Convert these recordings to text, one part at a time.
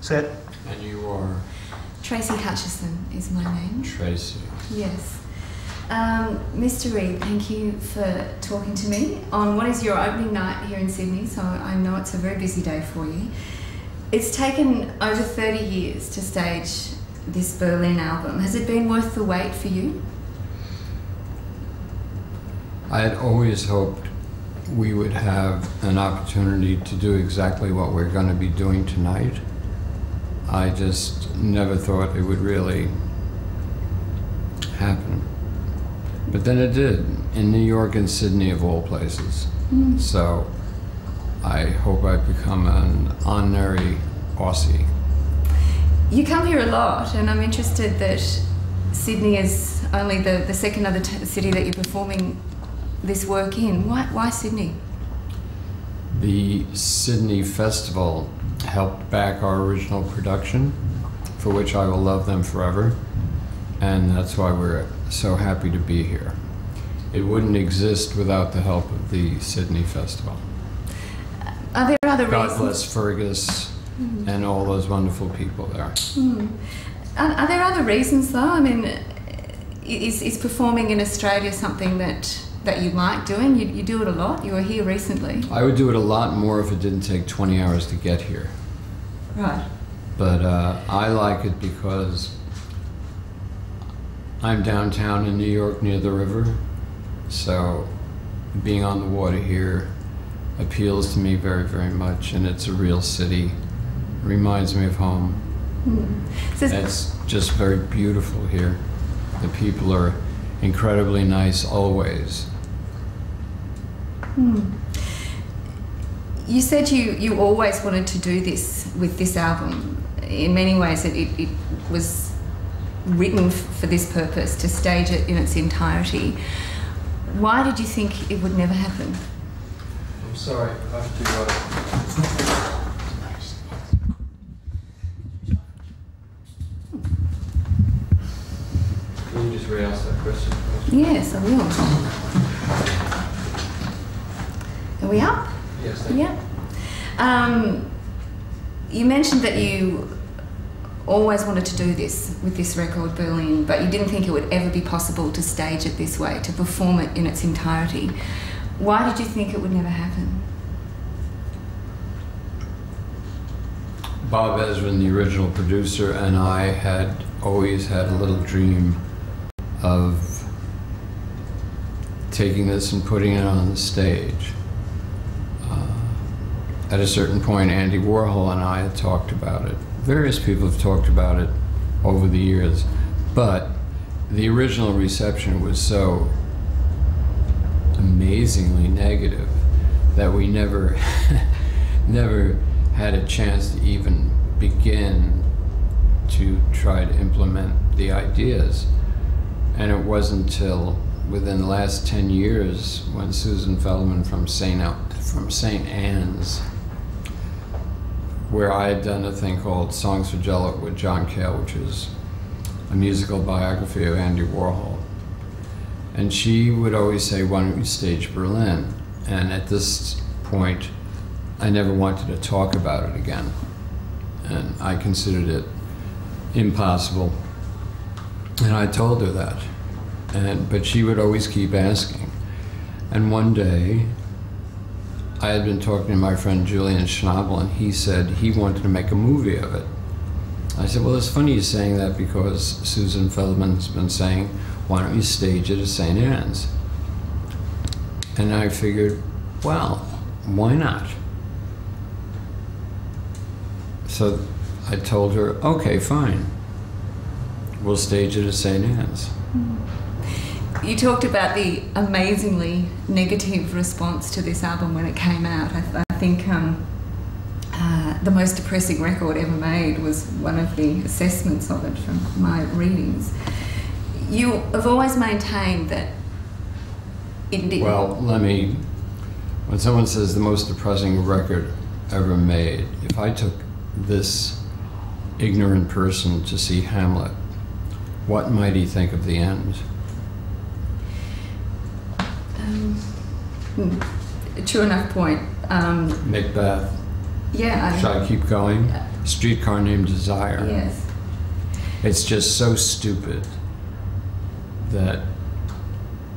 Set. And you are? Tracy Hutchison is my name. Tracy. Yes. Mr. Reed, thank you for talking to me on what is your opening night here in Sydney, so I know it's a very busy day for you. It's taken over 30 years to stage this Berlin album. Has it been worth the wait for you? I had always hoped we would have an opportunity to do exactly what we're going to be doing tonight. I just never thought it would really happen. But then it did, in New York and Sydney of all places. So I hope I've become an honorary Aussie. You come here a lot, and I'm interested that Sydney is only the second other city that you're performing this work in. Why Sydney? The Sydney Festival helped back our original production, for which I will love them forever, and that's why we're so happy to be here. It wouldn't exist without the help of the Sydney Festival. Are there other reasons? God bless Fergus and all those wonderful people there. Are there other reasons though? I mean, is performing in Australia something that you like doing? You do it a lot. You were here recently. I would do it a lot more if it didn't take 20 hours to get here. Right. But I like it because I'm downtown in New York near the river, so being on the water here appeals to me very, very much, and it's a real city. It reminds me of home. So it's just very beautiful here. The people are incredibly nice always. You said you always wanted to do this with this album. In many ways it was written for this purpose, to stage it in its entirety. Why did you think it would never happen? I'm sorry, I have to Can you just re-ask that question? Yes, I will. Are we up? Yes, thank you. Yeah. You mentioned that you always wanted to do this with this record, Berlin, but you didn't think it would ever be possible to stage it this way, to perform it in its entirety. Why did you think it would never happen? Bob Ezrin, the original producer, and I had always had a little dream of taking this and putting it on the stage. At a certain point, Andy Warhol and I had talked about it. Various people have talked about it over the years, but the original reception was so amazingly negative that we never had a chance to even begin to try to implement the ideas. And it wasn't until within the last 10 years when Susan Feldman from St. Anne's, where I had done a thing called Songs for Jello with John Cale, which is a musical biography of Andy Warhol. And she would always say, why don't we stage Berlin? And at this point, I never wanted to talk about it again. And I considered it impossible. And I told her that. But she would always keep asking. And one day, I had been talking to my friend Julian Schnabel, and he said he wanted to make a movie of it. I said, well, it's funny you're saying that because Susan Feldman's been saying, why don't you stage it at St. Anne's? And I figured, well, why not? So I told her, okay, fine. We'll stage it at St. Anne's. You talked about the amazingly negative response to this album when it came out. I think the most depressing record ever made was one of the assessments of it from my readings. You have always maintained that it didn't... Well, when someone says the most depressing record ever made, if I took this ignorant person to see Hamlet, what might he think of the end? True enough point. Macbeth. Yeah. Should I keep going? Streetcar Named Desire. Yes. It's just so stupid that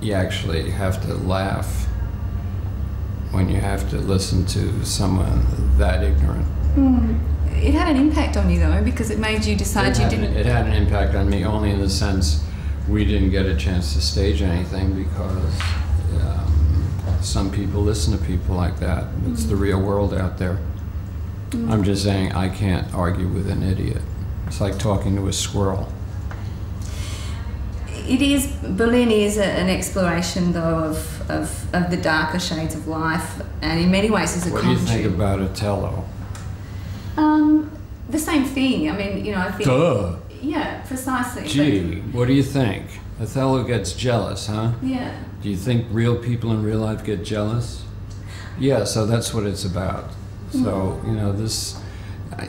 you actually have to laugh when you have to listen to someone that ignorant. It had an impact on you though, because it made you decide you didn't. It had an impact on me only in the sense we didn't get a chance to stage anything because some people listen to people like that. It's the real world out there. I'm just saying I can't argue with an idiot. It's like talking to a squirrel. It is, Berlin is an exploration though of the darker shades of life, and in many ways is a commentary. What do you think about Othello? The same thing. I mean, you know, I think... Duh. Yeah, precisely. Gee, what do you think? Othello gets jealous, huh? Yeah. Do you think real people in real life get jealous? Yeah, so that's what it's about. So, you know, this...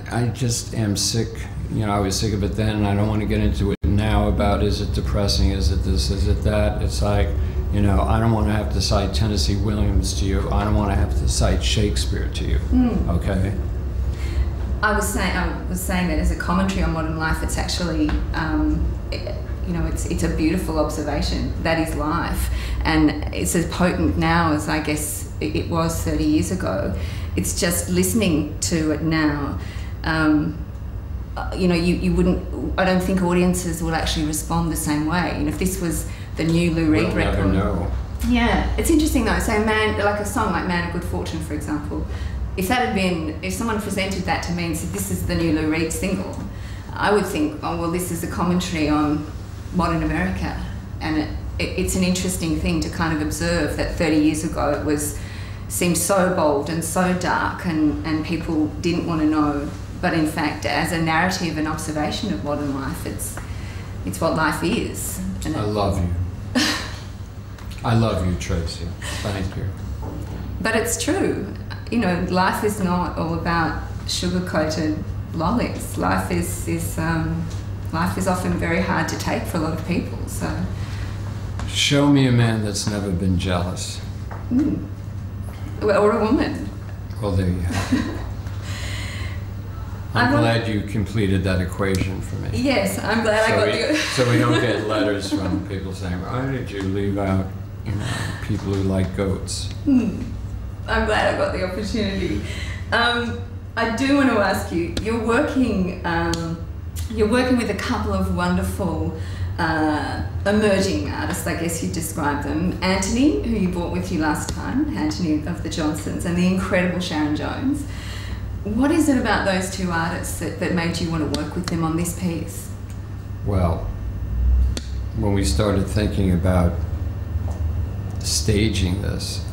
I just am sick. You know, I was sick of it then, and I don't want to get into it now about is it depressing, is it this, is it that. It's like, you know, I don't want to have to cite Tennessee Williams to you. I don't want to have to cite Shakespeare to you, okay? I was saying that as a commentary on modern life, it's actually, you know, it's a beautiful observation. That is life, and it's as potent now as I guess it was 30 years ago. It's just listening to it now. You know, you wouldn't. I don't think audiences will actually respond the same way. You know, if this was the new Lou Reed record, never know. Yeah, it's interesting though. So, like a song like "Man of Good Fortune," for example. If someone presented that to me and said, this is the new Lou Reed single, I would think, oh, well, this is a commentary on modern America. And it's an interesting thing to kind of observe that 30 years ago it seemed so bold and so dark and people didn't want to know. But in fact, as a narrative and observation of modern life, it's what life is. And I love you. I love you, Tracy. Thank you. But it's true. You know, life is not all about sugar-coated lollies. Life is often very hard to take for a lot of people. So, show me a man that's never been jealous, or a woman. Well, there you have it. I'm glad you completed that equation for me. Yes, I'm glad I got you. So we don't get letters from people saying, "Why did you leave out, you know, people who like goats?" I'm glad I got the opportunity. I do want to ask you, you're working with a couple of wonderful emerging artists, I guess you'd describe them. Anthony, who you brought with you last time, Anthony of the Johnsons, and the incredible Sharon Jones. What is it about those two artists that made you want to work with them on this piece? Well, when we started thinking about staging this,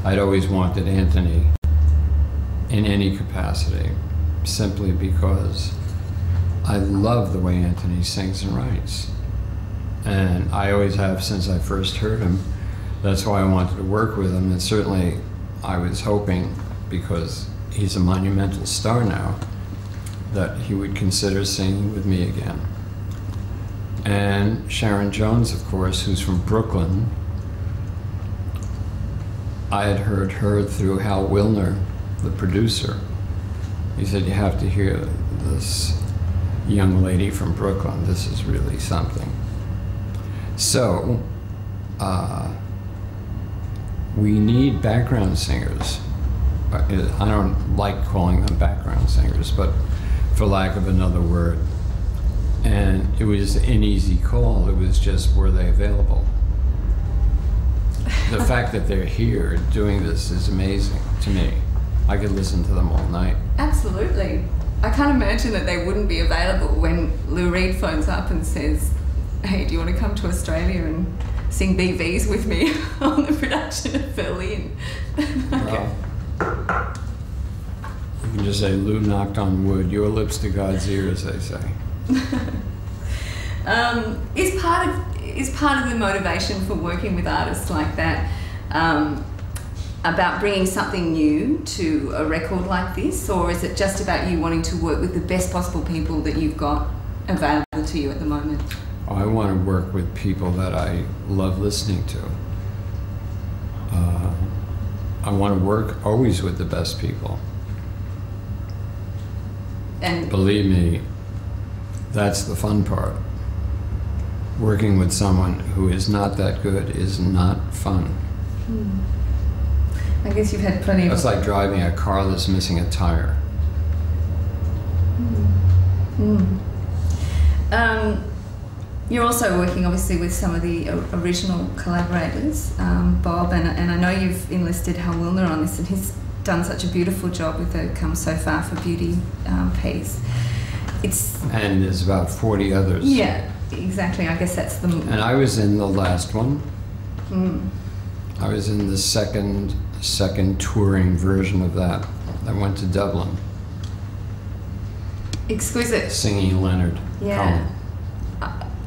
I'd always wanted Anthony in any capacity, simply because I love the way Anthony sings and writes. And I always have since I first heard him. That's why I wanted to work with him. And certainly I was hoping, because he's a monumental star now, that he would consider singing with me again. And Sharon Jones, of course, who's from Brooklyn. I had heard her through Hal Wilner, the producer. He said, you have to hear this young lady from Brooklyn. This is really something. So, we need background singers. I don't like calling them background singers, but for lack of another word. And it was an easy call. It was just, were they available? The fact that they're here doing this is amazing to me. I could listen to them all night. Absolutely. I can't imagine that they wouldn't be available when Lou Reed phones up and says, hey, do you want to come to Australia and sing BVs with me on the production of Berlin? Okay. Well, you can just say, Lou knocked on wood, your lips to God's ears, they say. Is part of the motivation for working with artists like that about bringing something new to a record like this, or is it just about you wanting to work with the best possible people that you've got available to you at the moment? I want to work with people that I love listening to. I want to work always with the best people. And believe me, that's the fun part. Working with someone who is not that good is not fun. I guess you've had plenty of... It's like driving a car that's missing a tire. You're also working obviously with some of the original collaborators, Bob, and I know you've enlisted Hal Wilner on this, and he's done such a beautiful job with the Come So Far for Beauty piece. And there's about 40 others. Yeah, exactly. I guess that's the... And I was in the last one. I was in the second touring version of that. I went to Dublin. Exquisite. Singing Leonard. Yeah.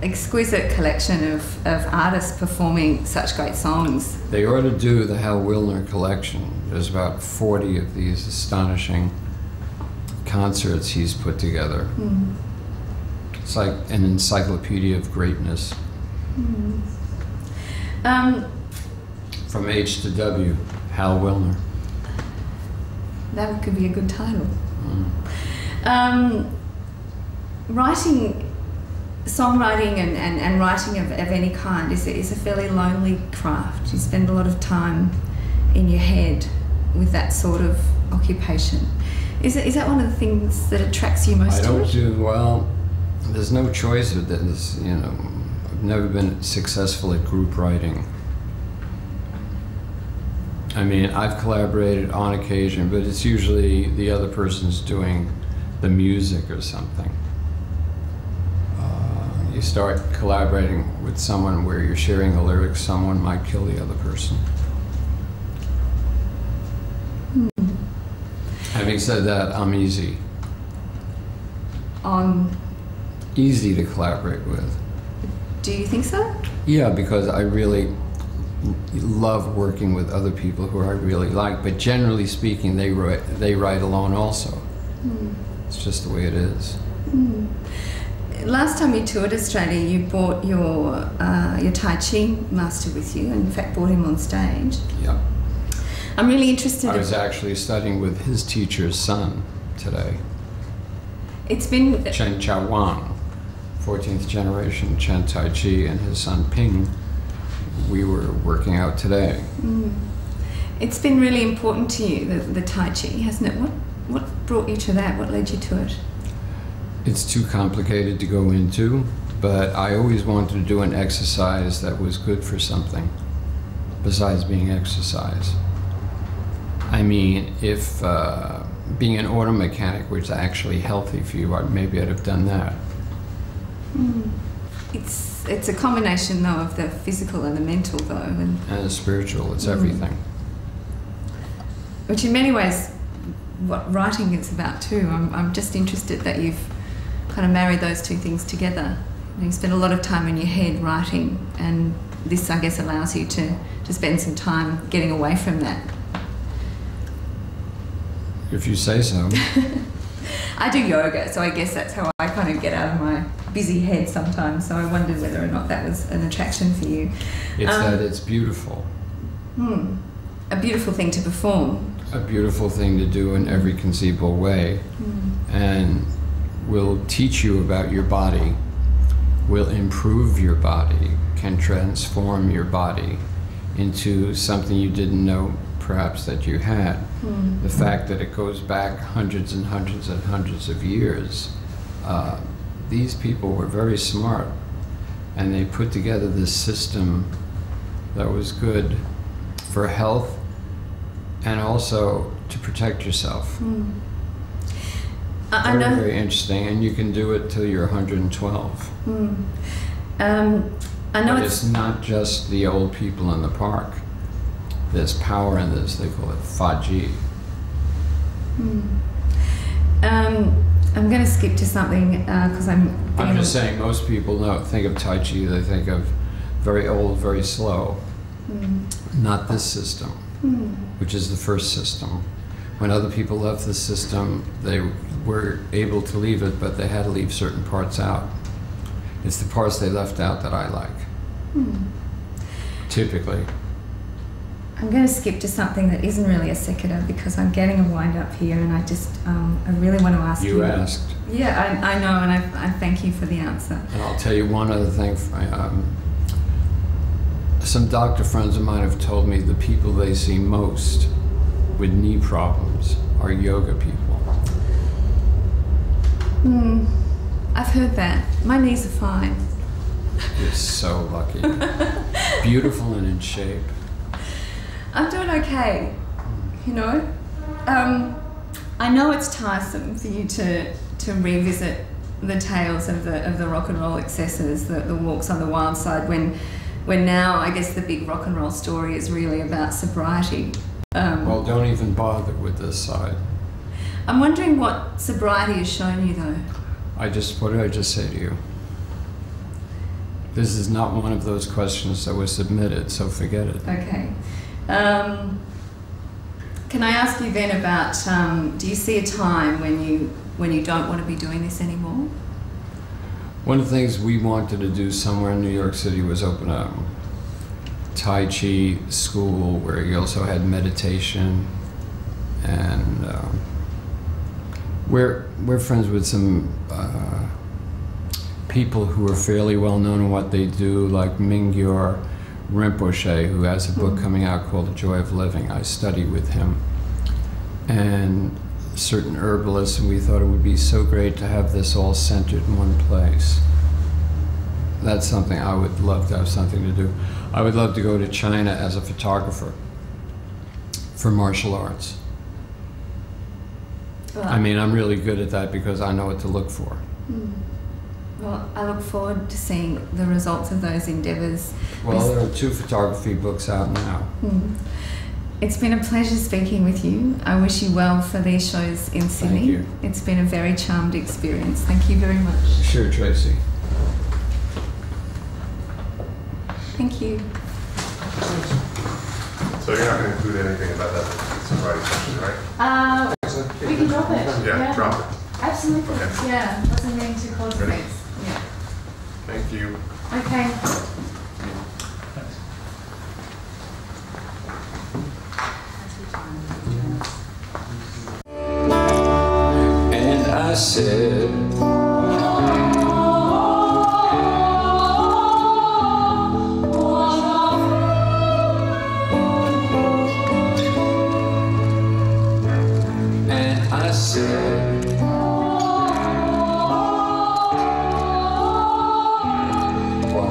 Exquisite collection of artists performing such great songs. They ought to do the Hal Wilner collection. There's about 40 of these astonishing concerts he's put together. It's like an encyclopedia of greatness. From H to W, Hal Wilner. That could be a good title. Songwriting and writing of any kind is a fairly lonely craft. You spend a lot of time in your head with that sort of occupation. Is that one of the things that attracts you most to it? Well, there's no choice with this, you know. I've never been successful at group writing. I mean, I've collaborated on occasion, but it's usually the other person's doing the music or something. You start collaborating with someone where you're sharing the lyrics, someone might kill the other person. Having said that, I'm easy. Easy to collaborate with. Do you think so? Yeah, because I really love working with other people who I really like, but generally speaking, they write alone also. It's just the way it is. Last time you toured Australia, you brought your Tai Chi master with you, and in fact brought him on stage. Yeah. I'm really interested. I was actually studying with his teacher's son today. It's been... Chen Chao Wang, 14th generation Chen Tai Chi, and his son Ping. We were working out today. It's been really important to you, the Tai Chi, hasn't it? What brought you to that? What led you to it? It's too complicated to go into, but I always wanted to do an exercise that was good for something besides being exercise. I mean, if being an auto mechanic was actually healthy for you, maybe I'd have done that. It's a combination, though, of the physical and the mental, though. And the spiritual, it's everything. Which in many ways, what writing is about too. I'm just interested that you've kind of married those two things together. You spend a lot of time in your head writing, and this, I guess, allows you to spend some time getting away from that. If you say so. I do yoga, so I guess that's how I kind of get out of my busy head sometimes, so I wondered whether or not that was an attraction for you. It's that it's beautiful. A beautiful thing to perform. A beautiful thing to do in every conceivable way. And will teach you about your body, will improve your body, can transform your body into something you didn't know perhaps that you had. The fact that it goes back hundreds and hundreds and hundreds of years. These people were very smart, and they put together this system that was good for health and also to protect yourself. I know. Very interesting, and you can do it till you're 112. I know but it's not just the old people in the park. There's power in this. They call it Faji. I'm going to skip to something because I'm just saying, most people think of Tai Chi, they think of very old, very slow. Not this system, which is the first system. When other people left the system, they were able to leave it, but they had to leave certain parts out. It's the parts they left out that I like, typically. I'm going to skip to something that isn't really a sequitur because I'm getting a wind up here, and I just I really want to ask you. You asked. Yeah, I know, and I thank you for the answer. And I'll tell you one other thing. Some doctor friends of mine have told me the people they see most with knee problems are yoga people. I've heard that. My knees are fine. You're so lucky. Beautiful and in shape. I'm doing okay, you know. I know it's tiresome for you to revisit the tales of the rock and roll excesses, the walks on the wild side, when now I guess the big rock and roll story is really about sobriety. Well, don't even bother with this side. I'm wondering what sobriety has shown you, though. What did I just say to you? This is not one of those questions that was submitted, so forget it. Okay. Can I ask you then about, do you see a time when you don't want to be doing this anymore? One of the things we wanted to do somewhere in New York City was open a Tai Chi school where you also had meditation, and we're friends with some people who are fairly well known in what they do, like Mingyur Rinpoche, who has a book coming out called The Joy of Living. I study with him, and certain herbalists, and we thought it would be so great to have this all centered in one place. That's something I would love to have something to do. I would love to go to China as a photographer for martial arts. Well, I mean, I'm really good at that because I know what to look for. Well, I look forward to seeing the results of those endeavours. Well, there are 2 photography books out now. It's been a pleasure speaking with you. I wish you well for these shows in Sydney. Thank you. It's been a very charmed experience. Thank you very much. Sure, Tracy. Thank you. So you're not going to include anything about that sobriety session, right? We can drop it. Yeah, drop it. Absolutely. Okay. Yeah, wasn't meaning to cause Ready? things. Yeah. Thank you. Okay. And I said, and I said, what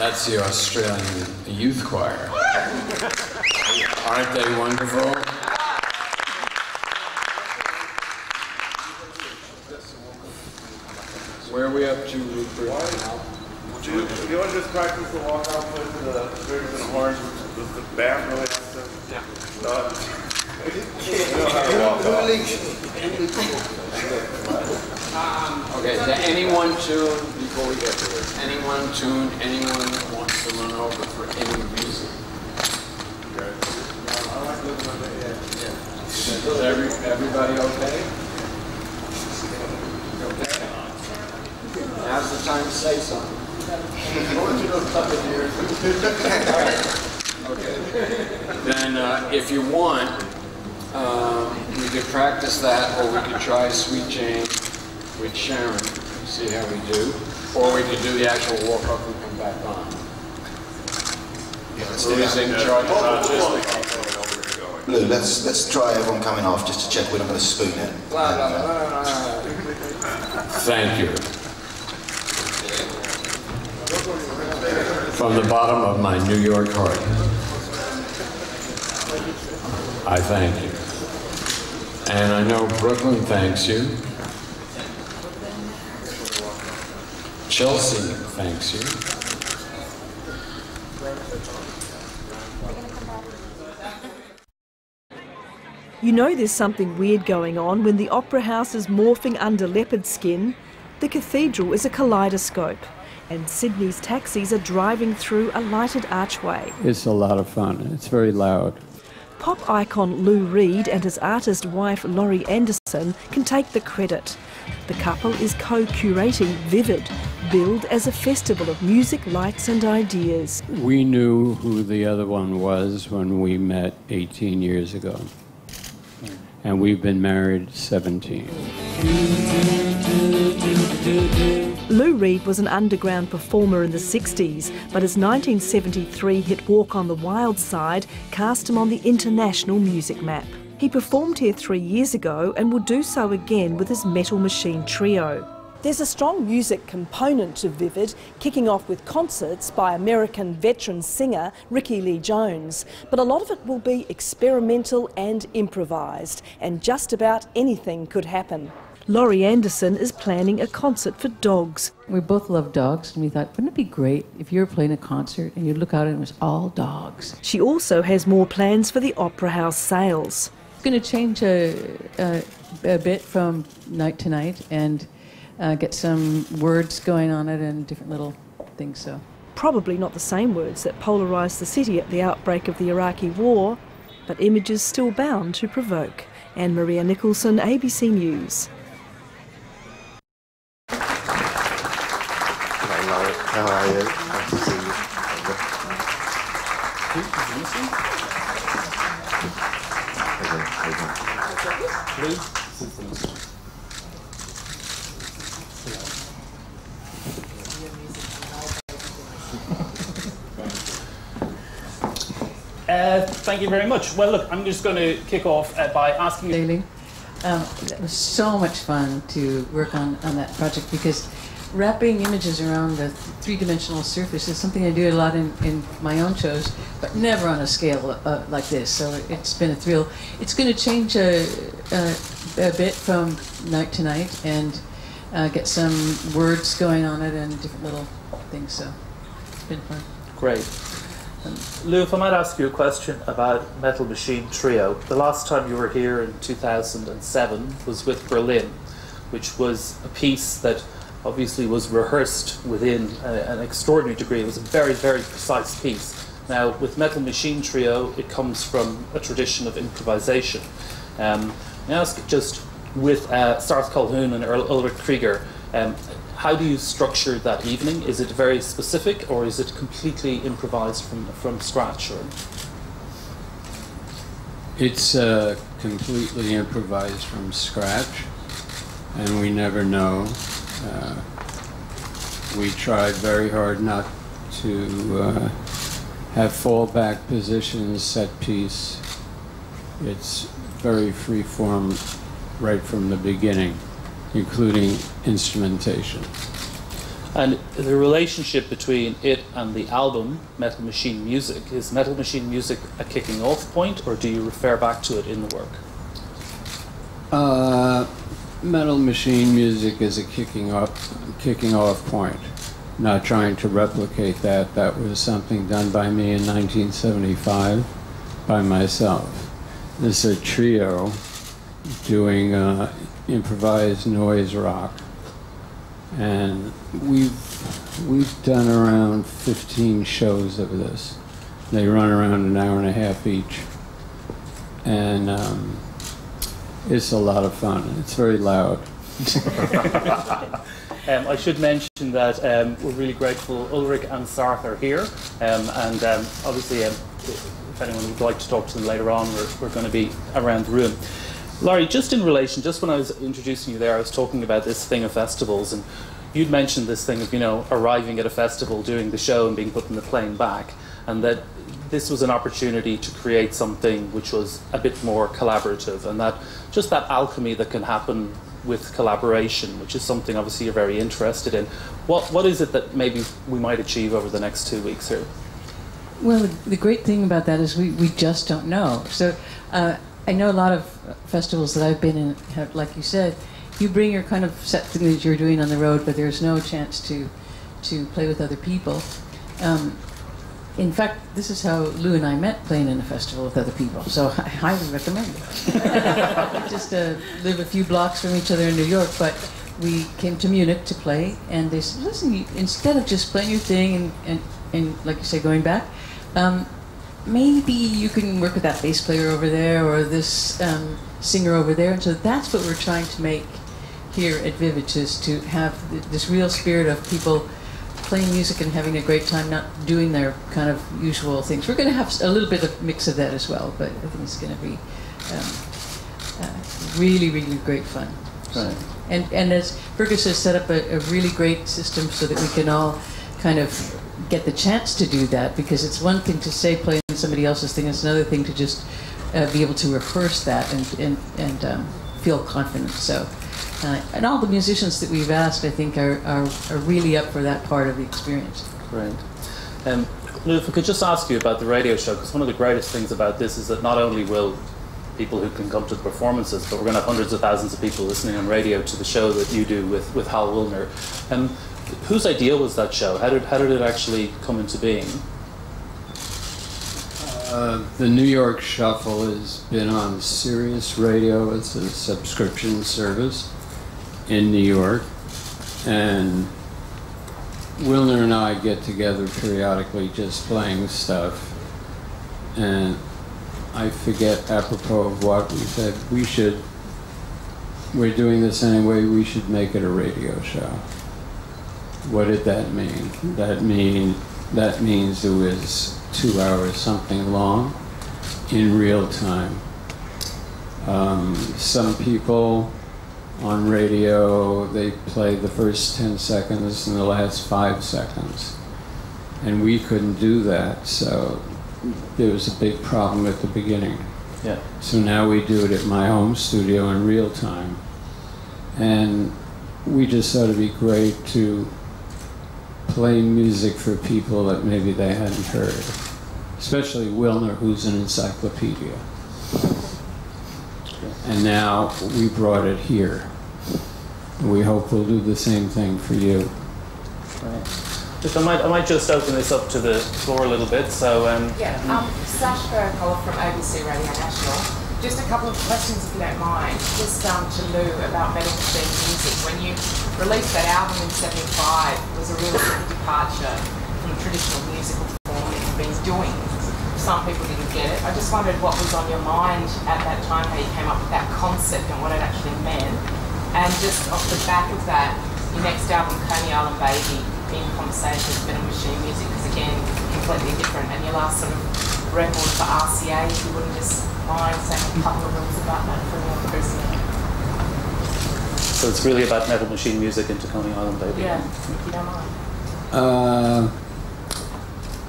That's the Australian Youth Choir. Aren't they wonderful? Where are we up to, Rupert? Do you want to just practice the walk-off with the strings and horns? Does the band really have to? Yeah. Okay, is there anyone tune, before we get to this, anyone tune, anyone that wants to run over for any reason? Is everybody okay? Okay? Now's the time to say something. Okay. Then, if you want, we could practice that, or we could try Sweet Jane with Sharon, see how we do. Or we could do the actual walk-up and come back on. Who's in charge of Lou, let's try everyone coming off just to check we're not going to spoon it. Blah, blah, blah, blah, blah. Thank you. From the bottom of my New York heart, I thank you. And I know Brooklyn thanks you. Chelsea thanks you. You know there's something weird going on when the Opera House is morphing under leopard skin. The cathedral is a kaleidoscope, and Sydney's taxis are driving through a lighted archway. It's a lot of fun. It's very loud. Pop icon Lou Reed and his artist wife Laurie Anderson can take the credit. The couple is co-curating Vivid, billed as a festival of music, lights and ideas. We knew who the other one was when we met 18 years ago. And we've been married 17. Lou Reed was an underground performer in the 60s, but his 1973 hit Walk on the Wild Side cast him on the international music map. He performed here 3 years ago and will do so again with his Metal Machine Trio. There's a strong music component to Vivid, kicking off with concerts by American veteran singer Ricky Lee Jones. But a lot of it will be experimental and improvised, and just about anything could happen. Laurie Anderson is planning a concert for dogs. We both love dogs, and we thought, wouldn't it be great if you were playing a concert and you look out and it was all dogs? She also has more plans for the Opera House sales. It's going to change a bit from night to night and get some words going on it and different little things. So probably not the same words that polarised the city at the outbreak of the Iraqi war, but images still bound to provoke. Anne-Maria Nicholson, ABC News. Hello, Laurie. How are you? Nice to see you. Thank you very much. Well, look, I'm just going to kick off by asking you... Daily. It was so much fun to work on that project because wrapping images around a three-dimensional surface is something I do a lot in my own shows, but never on a scale like this. So it's been a thrill. It's going to change a bit from night to night and get some words going on it and different little things. So it's been fun. Great. Lou, if I might ask you a question about Metal Machine Trio. The last time you were here in 2007 was with Berlin, which was a piece that obviously was rehearsed within an extraordinary degree. It was a very, very precise piece. Now, with Metal Machine Trio, it comes from a tradition of improvisation. I ask just with Sarth Colquhoun and Ulrich Krieger, how do you structure that evening? Is it very specific, or is it completely improvised from scratch? Or? It's completely improvised from scratch, and we never know. We tried very hard not to have fallback positions, set piece. It's very free form right from the beginning, including instrumentation. And the relationship between it and the album, Metal Machine Music, is Metal Machine Music a kicking off point, or do you refer back to it in the work? Metal Machine Music is a kicking off point. Not trying to replicate that. That was something done by me in 1975 by myself. This is a trio doing improvised noise rock, and we've done around 15 shows of this. They run around an hour and a half each, and it's a lot of fun. It's very loud. I should mention that we're really grateful Ulrich and Sarth are here, and obviously if anyone would like to talk to them later on, we're going to be around the room. Laurie, just in relation, just when I was introducing you there, I was talking about this thing of festivals, and you'd mentioned this thing of, you know, arriving at a festival, doing the show and being put in the plane back, and that this was an opportunity to create something which was a bit more collaborative, and that just that alchemy that can happen with collaboration, which is something obviously you're very interested in. What is it that maybe we might achieve over the next 2 weeks here? Well, the great thing about that is we just don't know. So I know a lot of festivals that I've been in have, like you said, you bring your kind of set thing that you're doing on the road, but there's no chance to play with other people. In fact, this is how Lou and I met, playing in a festival with other people. So I highly recommend it. We just live a few blocks from each other in New York, but we came to Munich to play, and they said, listen, instead of just playing your thing and like you say, going back, maybe you can work with that bass player over there or this singer over there. And so that's what we're trying to make here at Vivage, is to have this real spirit of people playing music and having a great time, not doing their kind of usual things. We're going to have a little bit of mix of that as well, but I think it's going to be really, really great fun. Right. And as Fergus has set up a really great system so that we can all kind of get the chance to do that, because it's one thing to say playing somebody else's thing, it's another thing to just be able to rehearse that and feel confident. So. And all the musicians that we've asked, I think, are really up for that part of the experience. Great. Lou, if I could just ask you about the radio show, because one of the greatest things about this is that not only will people who can come to the performances, but we're going to have hundreds of thousands of people listening on radio to the show that you do with Hal Wilner. Whose idea was that show? How did it actually come into being? The New York Shuffle has been on Sirius Radio. It's a subscription service in New York, and Wilner and I get together periodically just playing stuff, and I forget apropos of what we said, we're doing this anyway, we should make it a radio show. What did that mean? That means it was 2 hours something long in real time. Some people on radio, they play the first 10 seconds and the last 5 seconds. And we couldn't do that, so there was a big problem at the beginning. Yeah. So now we do it at my home studio in real time. And we just thought it'd be great to play music for people that maybe they hadn't heard. Especially Wilner, who's an encyclopedia. And now we brought it here. We hope we'll do the same thing for you. Right. Just, I might just open this up to the floor a little bit. So Sasha Collar from ABC Radio National. Just a couple of questions, if you don't mind. Just to Lou about Metal Machine Music. When you released that album in '75, it was a real sort of departure from traditional musical form that you've been doing. Some people didn't get it. I just wondered what was on your mind at that time, how you came up with that concept and what it actually meant. And just off the back of that, your next album, Coney Island Baby, in conversation with Metal Machine Music, is again completely different. And your last sort of record for RCA, if you wouldn't just mind saying a couple of words about that for your person. So it's really about Metal Machine Music into Coney Island Baby. Yeah, if you don't mind.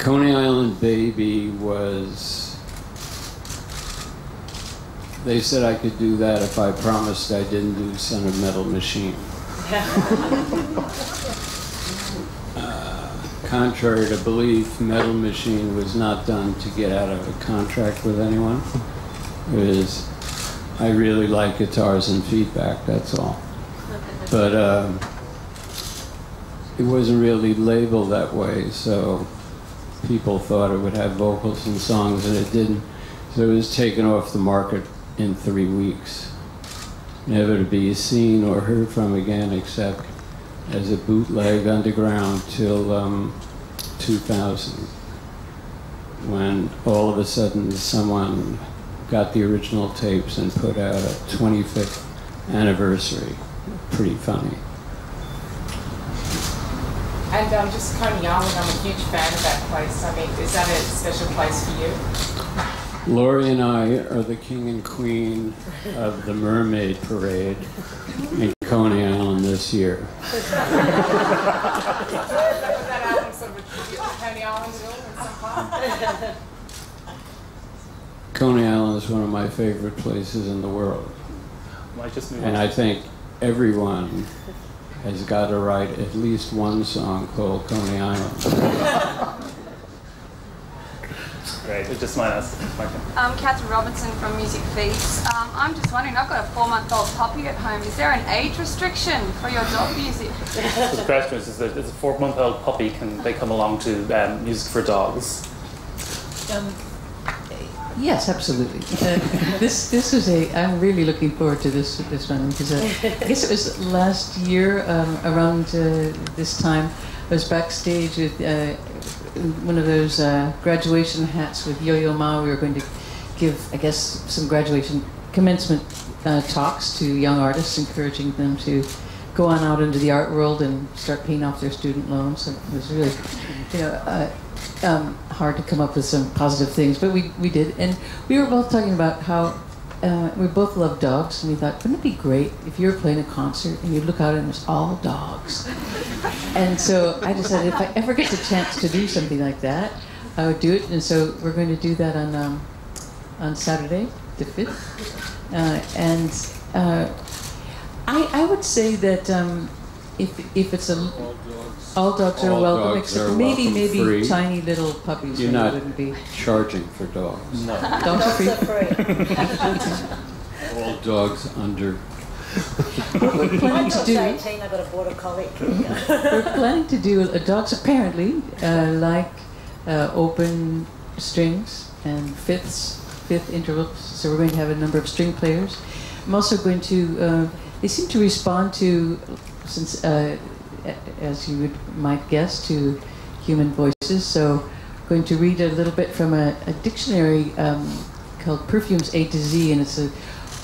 Coney Island Baby was... They said I could do that if I promised I didn't do Son of Metal Machine. contrary to belief, Metal Machine was not done to get out of a contract with anyone. It was, I really like guitars and feedback, that's all. But it wasn't really labeled that way, so people thought it would have vocals and songs, and it didn't. So it was taken off the market in 3 weeks. Never to be seen or heard from again, except as a bootleg underground till 2000, when all of a sudden someone got the original tapes and put out a 25th anniversary. Pretty funny. And just Coney Island, I'm a huge fan of that place. I mean, is that a special place for you? Laurie and I are the king and queen of the Mermaid Parade in Coney Island this year. Was that album sort of a tribute to Coney Island at all in some part? Coney Island is one of my favorite places in the world. And I think everyone has got to write at least one song called Coney Island. Great, just mine us. Catherine Robinson from Music Feeds. I'm just wondering, I've got a 4-month-old puppy at home. Is there an age restriction for your dog music? So the question is that as a 4-month-old puppy, can they come along to Music for Dogs? Yes, absolutely. This is I'm really looking forward to this one because I guess it was last year around this time. I was backstage with one of those graduation hats with Yo-Yo Ma. We were going to give, I guess, some graduation commencement talks to young artists, encouraging them to go on out into the art world and start paying off their student loans. And it was really, hard to come up with some positive things, but we did. And we were both talking about how we both love dogs, and we thought, wouldn't it be great if you were playing a concert and you look out and it's all dogs? And so I decided if I ever get the chance to do something like that, I would do it. And so we're going to do that on Saturday, the 5th. I would say that if it's all dogs are welcome, except maybe free. Tiny little puppies. You're not wouldn't be charging for dogs. No. Dogs are free. All dogs under. We're planning to do. 18, I got a border collie. We're planning to do dogs apparently like open strings and fifth intervals. So we're going to have a number of string players. I'm also going to. They seem to respond to, since as you might guess, to human voices. So I'm going to read a little bit from a dictionary called Perfumes A to Z, and it's a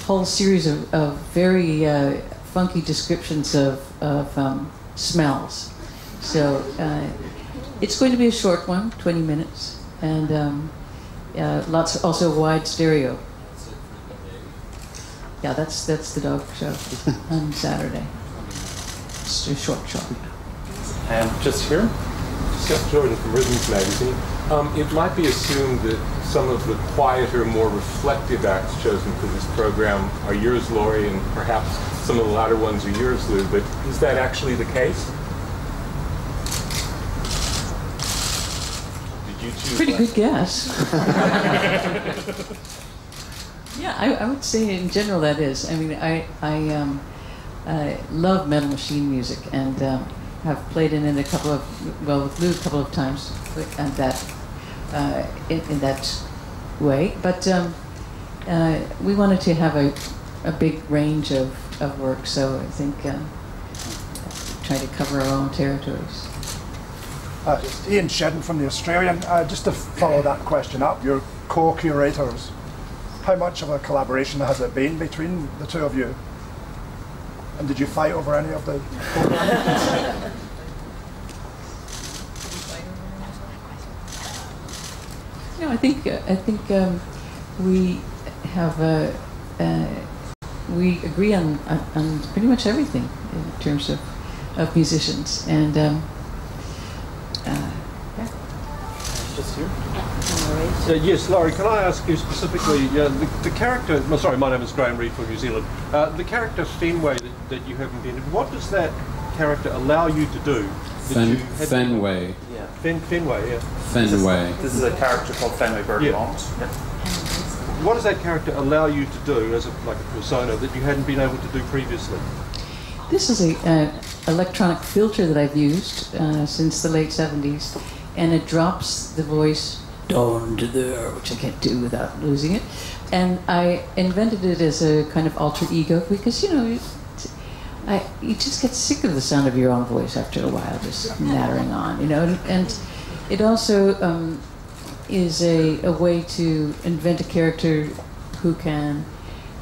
whole series of very funky descriptions of smells. So it's going to be a short one, 20 minutes, and lots, also wide stereo. Yeah, that's the dog show on Saturday. It's a short show. And just here. Scott Jordan from Rhythms Magazine. It might be assumed that some of the quieter, more reflective acts chosen for this program are yours, Laurie, and perhaps some of the louder ones are yours, Lou, but is that actually the case? Did you choose Pretty good guess. Yeah, I would say in general that is. I mean, I love Metal Machine music and have played in it with Lou a couple of times and that in that way. But we wanted to have a big range of work, so I think try to cover our own territories. Ian Shedden from The Australian. Just to follow that question up, your co-curators, how much of a collaboration has it been between the two of you? And did you fight over any of the programs? No, I think we have we agree on pretty much everything in terms of musicians, and just here. Yes, Laurie, can I ask you specifically, the character, sorry, my name is Graham Reed from New Zealand, the character Fenway that you have invented, what does that character allow you to do Fenway. Yeah. Fenway, yeah. Fenway. This is a character called Fenway Bergamot. Yeah. What does that character allow you to do as like a persona that you hadn't been able to do previously? This is an electronic filter that I've used since the late 70s, and it drops the voice down to there, which I can't do without losing it. And I invented it as a kind of alter ego because, you know, you just get sick of the sound of your own voice after a while, just nattering on, you know. And it also is a way to invent a character who can,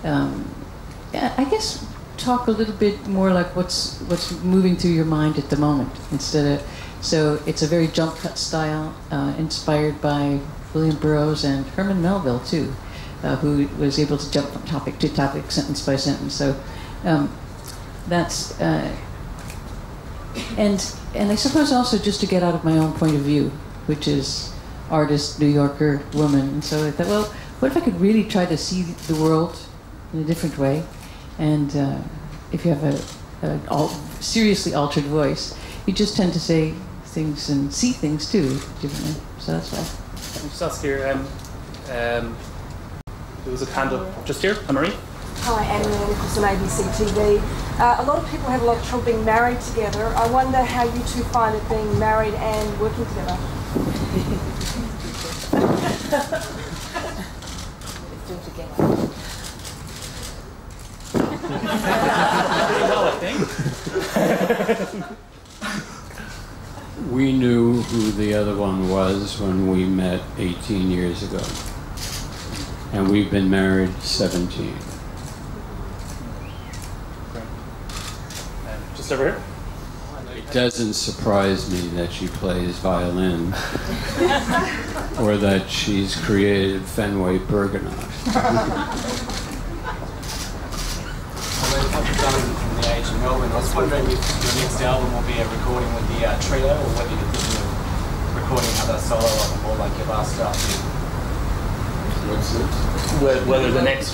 I guess, talk a little bit more like what's moving through your mind at the moment, instead of. So it's a very jump cut style, inspired by William Burroughs and Herman Melville too, who was able to jump from topic to topic, sentence by sentence. So that's and I suppose also just to get out of my own point of view, which is artist, New Yorker, woman. And so I thought, well, what if I could really try to see the world in a different way? And if you have a seriously altered voice, you just tend to say things and see things too differently. So that's why. I'll just ask here, there was a hand up just here, Anne-Marie. Hi, Anne-Marie Nicholson, ABC TV. A lot of people have a lot of trouble being married together. I wonder how you two find it being married and working together. Pretty well, I think. We knew who the other one was when we met 18 years ago. And we've been married 17. Just over here. It doesn't surprise me that she plays violin or that she's created Fenway Bergamot. From the age of Melbourne, I was wondering if your next album will be a recording with the trio, or whether you're thinking of recording another solo album, or like your last stuff. What's it? Whether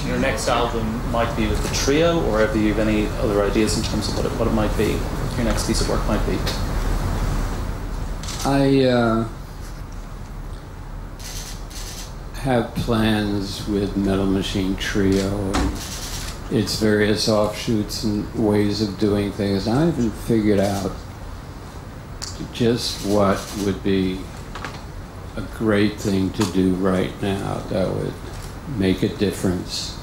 your next album might be with the trio, or whether you have any other ideas in terms of what it might be, what your next piece of work might be. I have plans with Metal Machine Trio and its various offshoots and ways of doing things. I haven't figured out just what would be a great thing to do right now that would make a difference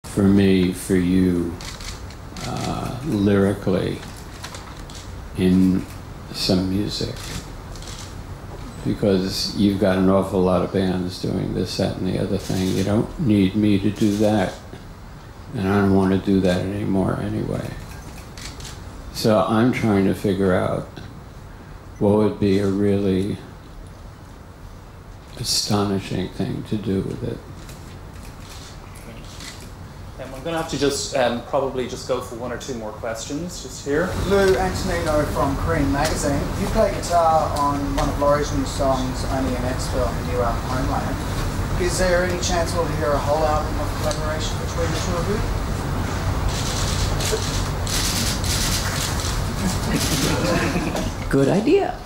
for me, for you, lyrically, in some music. Because you've got an awful lot of bands doing this, that, and the other thing. You don't need me to do that. And I don't want to do that anymore anyway. So I'm trying to figure out what would be a really astonishing thing to do with it. I'm going to have to just probably just go for one or two more questions just here. Lou Antonino from Cream Magazine. You play guitar on one of Laurie's new songs, Only in Expo, on the new album Homeland. Is there any chance we'll hear a whole album of collaboration between the two of you? Good idea.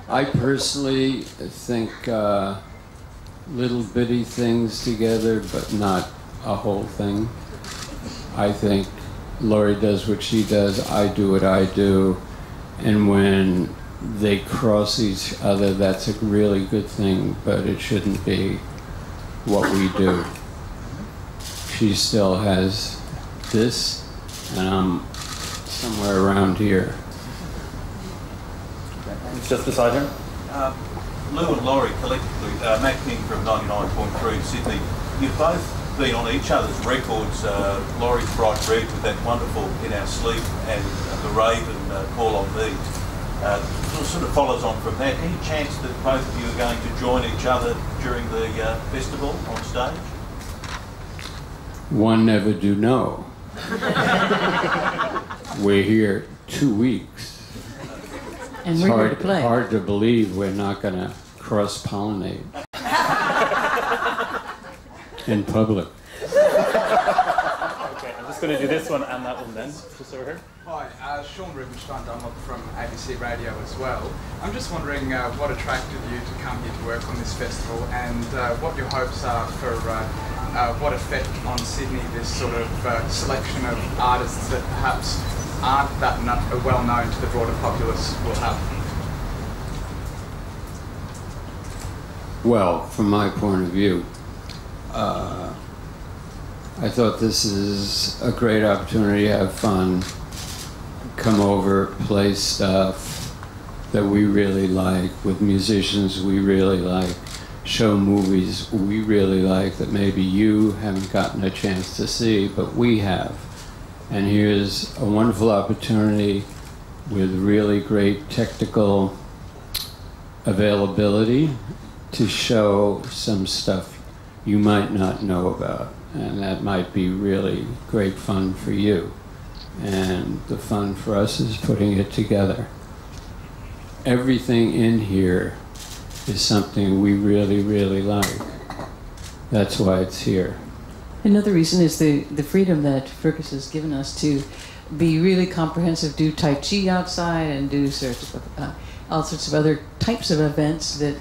I personally think little bitty things together, but not a whole thing. I think Laurie does what she does, I do what I do, and when they cross each other, that's a really good thing, but it shouldn't be what we do. She still has this, and I'm somewhere around here. Just beside her. Lou and Laurie collectively, Matt King from 99.3 Sydney, you've both been on each other's records. Laurie's Bright Red with that wonderful In Our Sleep, and The Raven, Call on Me. Sort of follows on from that. Any chance that both of you are going to join each other during the festival on stage? One never do know. We're here 2 weeks. And we're here to play. It's hard to believe we're not going to cross-pollinate in public. Okay, I'm just going to do this one and that one then. Just over here. Hi, Sean Rubenstein Dunlop from ABC Radio as well. I'm just wondering what attracted you to come here to work on this festival, and what your hopes are for what effect on Sydney this sort of selection of artists that perhaps aren't that well known to the broader populace will have. Well, from my point of view, I thought this is a great opportunity to have fun, come over, play stuff that we really like, with musicians we really like, show movies we really like that maybe you haven't gotten a chance to see, but we have. And here's a wonderful opportunity with really great technical availability to show some stuff you might not know about, and that might be really great fun for you. And the fun for us is putting it together. Everything in here is something we really, really like. That's why it's here. Another reason is the freedom that Fergus has given us to be really comprehensive, do Tai Chi outside and do all sorts of other types of events that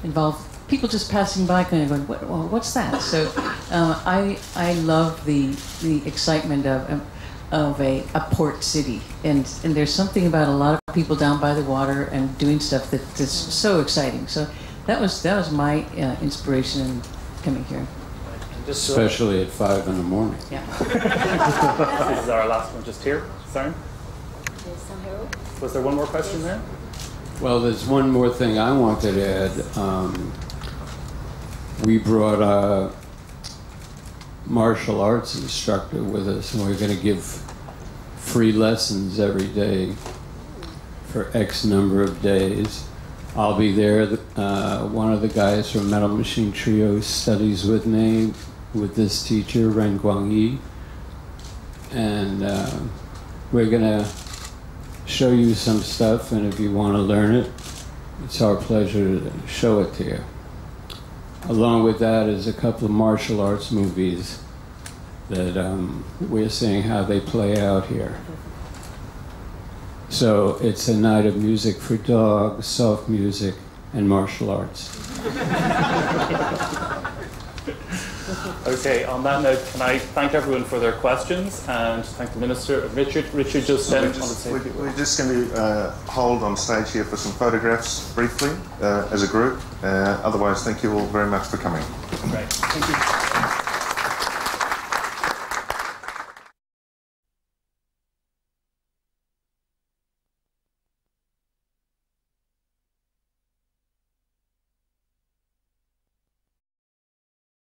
involve people just passing by kind of going, what's that? So I love the excitement of a port city, and there's something about a lot of people down by the water and doing stuff that's so exciting. So that was my inspiration in coming here. Especially at 5 in the morning. Yeah. This is our last one just here. Sorry? Was there one more question there? Well, there's one more thing I wanted to add. We brought a martial arts instructor with us, and we're going to give free lessons every day for X number of days. I'll be there. One of the guys from Metal Machine Trio studies with me, with this teacher, Ren Guangyi. And we're going to show you some stuff, and if you want to learn it, it's our pleasure to show it to you. Along with that is a couple of martial arts movies that we're seeing how they play out here. So it's a night of music for dogs, soft music, and martial arts. Okay, on that note, can I thank everyone for their questions and thank the Minister. Richard just So sent. we're just going to hold on stage here for some photographs briefly as a group. Otherwise, thank you all very much for coming. Great. Thank you.